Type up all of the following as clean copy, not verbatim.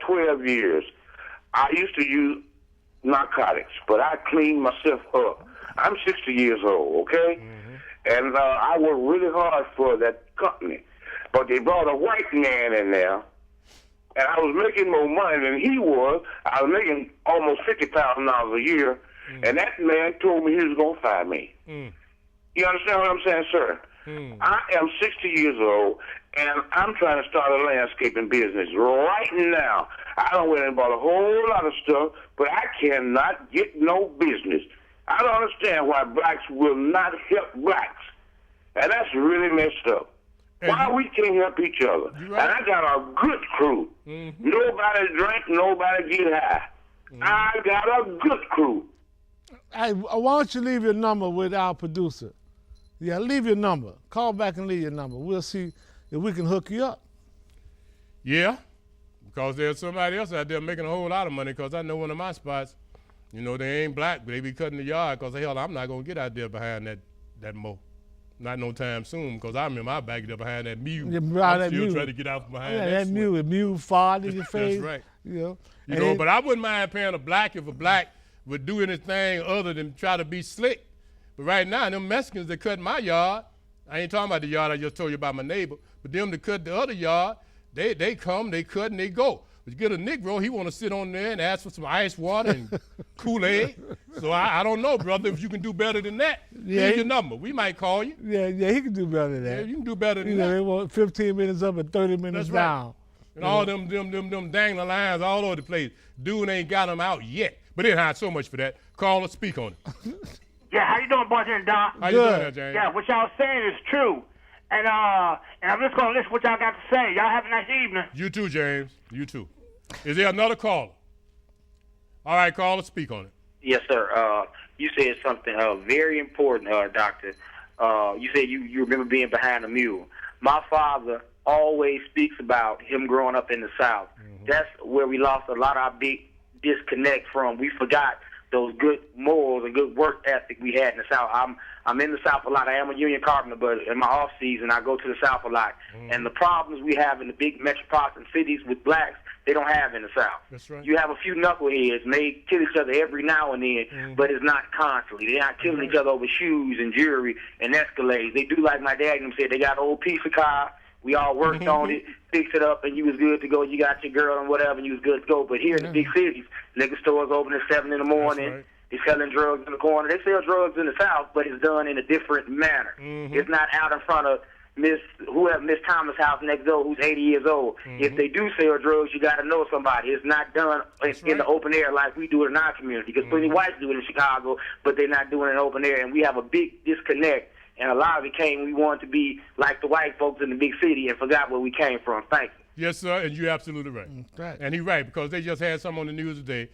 12 years, I used to use narcotics, but I cleaned myself up. I'm 60 years old, okay? And I worked really hard for that company. But they brought a white man in there, and I was making more money than he was. I was making almost $50,000 a year, and that man told me he was going to fire me. You understand what I'm saying, sir? I am 60 years old, and I'm trying to start a landscaping business right now. I done went and bought a whole lot of stuff, but I cannot get no business. I don't understand why blacks will not help blacks. And that's really messed up. And why we can't help each other. Right. And I got a good crew. Nobody drink, nobody get high. I got a good crew. Hey, why don't you leave your number with our producer? Yeah, leave your number. Call back and leave your number. We'll see if we can hook you up. Yeah, because there's somebody else out there making a whole lot of money, because I know one of my spots, you know, they ain't black, but they be cutting the yard, because hell, I'm not going to get out there behind that mow. Not no time soon, because I remember I backed up behind that mule. I'm still trying to get out from behind that mule. The mule fought in your face. That's right. You know, but I wouldn't mind paying a black if a black would do anything other than try to be slick. But right now, them Mexicans that cut my yard, I ain't talking about the yard I just told you about my neighbor, but them that cut the other yard, they come, they cut, and they go. But you get a Negro, he want to sit on there and ask for some ice water and Kool-Aid. So I don't know, brother, if you can do better than that. Here's your number. We might call you. Yeah, he can do better than that. Yeah, you can do better than that. They want 15 minutes up and 30 minutes down. Right. And all them dangling lines all over the place. Dude ain't got them out yet. But anyhow, so much for that. Call or speak on it. Yeah, how you doing, bartender Don? How you doing there, James? Yeah, what y'all saying is true. And I'm just going to listen to what y'all got to say. Y'all have a nice evening. You too, James. You too. Is there another caller? All right, caller, speak on it. Yes, sir. You said something very important, Doctor. You said you remember being behind a mule. My father always speaks about him growing up in the South. That's where we lost a lot of our big disconnect from. We forgot those good morals and good work ethic we had in the South. I'm in the South a lot. I am a union carpenter, but in my off season, I go to the South a lot. And the problems we have in the big metropolitan cities with blacks, they don't have in the South. That's right. You have a few knuckleheads, and they kill each other every now and then, but it's not constantly. They're not killing each other over shoes and jewelry and Escalades. They do like my dad and them said. They got an old piece of car. We all worked on it, fixed it up, and you was good to go. You got your girl and whatever, and you was good to go. But here in the big cities, liquor stores open at 7 in the morning. Right. They're selling drugs in the corner. They sell drugs in the South, but it's done in a different manner. It's not out in front of Miss Thomas' house next door, who's 80 years old. If they do sell drugs, you got to know somebody. It's not done in the open air like we do it in our community. Because plenty whites do it in Chicago, but they're not doing it in open air, and we have a big disconnect. And a lot of it came, we wanted to be like the white folks in the big city and forgot where we came from. Thank you. Yes, sir, and you're absolutely right. Right. And he's right, because they just had something on the news today.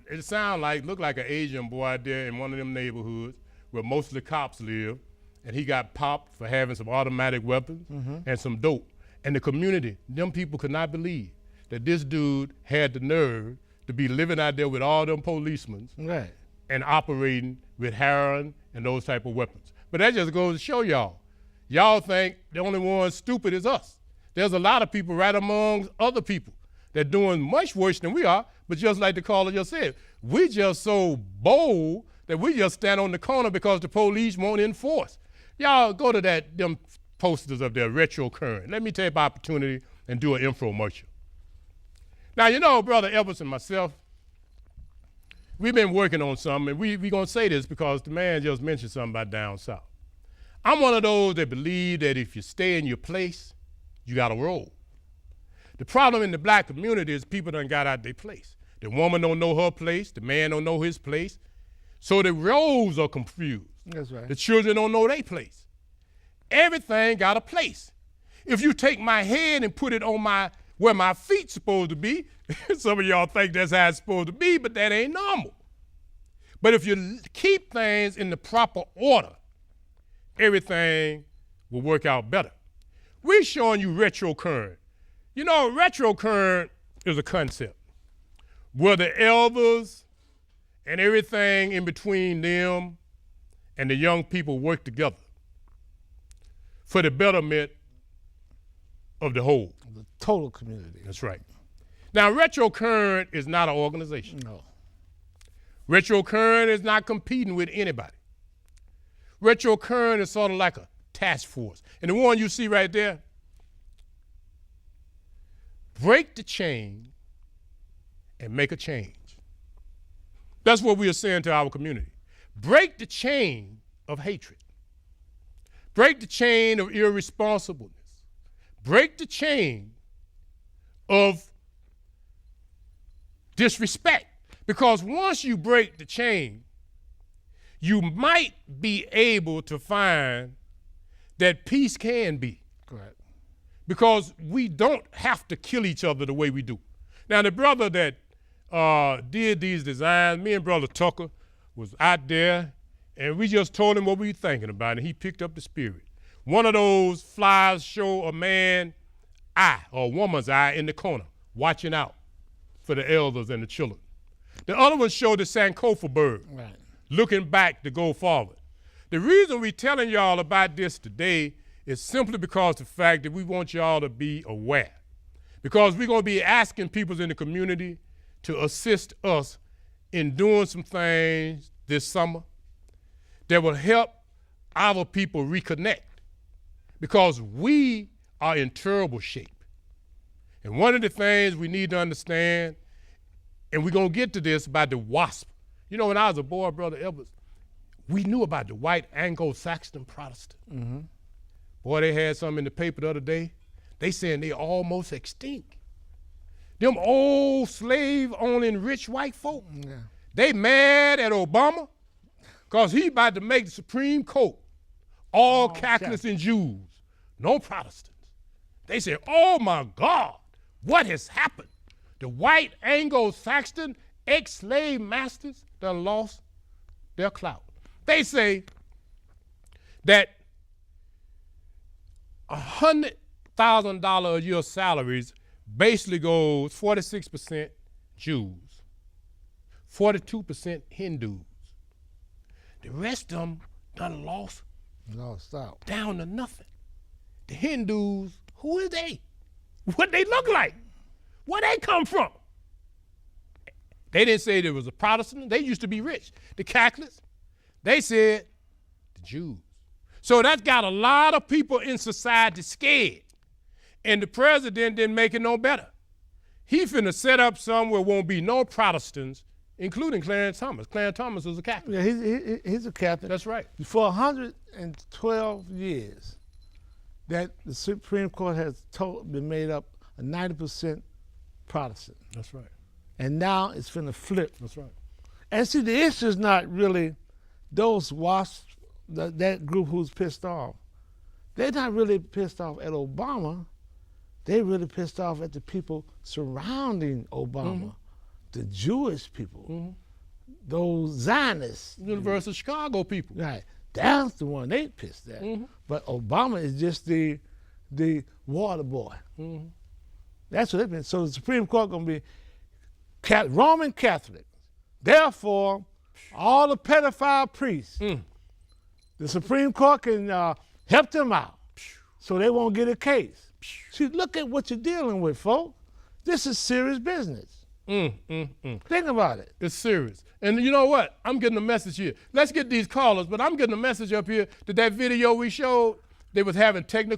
It looked like an Asian boy out there in one of them neighborhoods where most of the cops live, and he got popped for having some automatic weapons and some dope. And the community, them people could not believe that this dude had the nerve to be living out there with all them policemen and operating with heroin and those type of weapons. But that just goes to show y'all. Y'all think the only one stupid is us. There's a lot of people right among other people that doing much worse than we are, but just like the caller just said, we just so bold that we just stand on the corner because the police won't enforce. Y'all go to them posters of their retro current. Let me take my opportunity and do an infomercial. Now, you know, Brother Evans and myself, we've been working on something, and we're going to say this because the man just mentioned something about down south. I'm one of those that believe that if you stay in your place, you got to roll. The problem in the black community is people done got out their place. The woman don't know her place, the man don't know his place, so the roles are confused. That's right. The children don't know their place. Everything got a place. If you take my head and put it on where my feet's supposed to be, some of y'all think that's how it's supposed to be, but that ain't normal. But if you keep things in the proper order, everything will work out better. We're showing you retro current. You know, retro current is a concept where the elders and everything in between them and the young people work together for the betterment of the whole. The total community. That's right. Now, retrocurrent is not an organization. No. Retrocurrent is not competing with anybody. Retrocurrent is sort of like a task force. And the one you see right there, break the chain and make a change. That's what we are saying to our community. Break the chain of hatred. Break the chain of irresponsibleness. Break the chain of disrespect. Because once you break the chain, you might be able to find that peace can be. Correct. Because we don't have to kill each other the way we do. Now, the brother that did these designs, me and Brother Tucker was out there, and we just told him what we were thinking about, and he picked up the spirit. One of those flyers show a man's eye or a woman's eye in the corner, watching out for the elders and the children. The other one showed the Sankofa bird, Right. looking back to go forward. The reason we're telling y'all about this today is simply because of the fact that we want y'all to be aware. Because we're going to be asking people in the community to assist us in doing some things this summer that will help our people reconnect. Because we are in terrible shape. And one of the things we need to understand, and we're going to get to this about the WASP. You know, when I was a boy, Brother Edwards, we knew about the white Anglo-Saxon Protestant. Mm-hmm. Boy, they had something in the paper the other day. They saying they almost extinct. Them old slave-owning rich white folk, Yeah. they mad at Obama because he about to make the Supreme Court all Catholics and Jews, no Protestants. They say, oh my God, what has happened? The white Anglo-Saxon ex-slave masters done lost their clout. They say that $100,000 a year salaries basically goes 46% Jews, 42% Hindus. The rest of them done lost out. down to nothing. The Hindus, who is they? What they look like? Where they come from? They didn't say there was a Protestant. They used to be rich. The Catholics, they said the Jews. So that's got a lot of people in society scared. And the president didn't make it no better. He finna set up somewhere won't be no Protestants, including Clarence Thomas. Clarence Thomas was a Catholic. Yeah, he's a Catholic. That's right. For 112 years, that the Supreme Court has been made up of 90% Protestant. That's right. And now it's finna flip. That's right. And see, the issue is not really those WASPs, that group who's pissed off. They're not really pissed off at Obama. They really pissed off at the people surrounding Obama, the Jewish people, those Zionists. University of Chicago people. Right. That's the one they pissed at. But Obama is just the water boy. That's what they've been. So the Supreme Court going to be Roman Catholic. Therefore, all the pedophile priests, the Supreme Court can help them out so they won't get a case. See, look at what you're dealing with, folks. This is serious business. Think about it. It's serious. And you know what? I'm getting a message here. Let's get these callers, but I'm getting a message up here that video we showed, they was having technical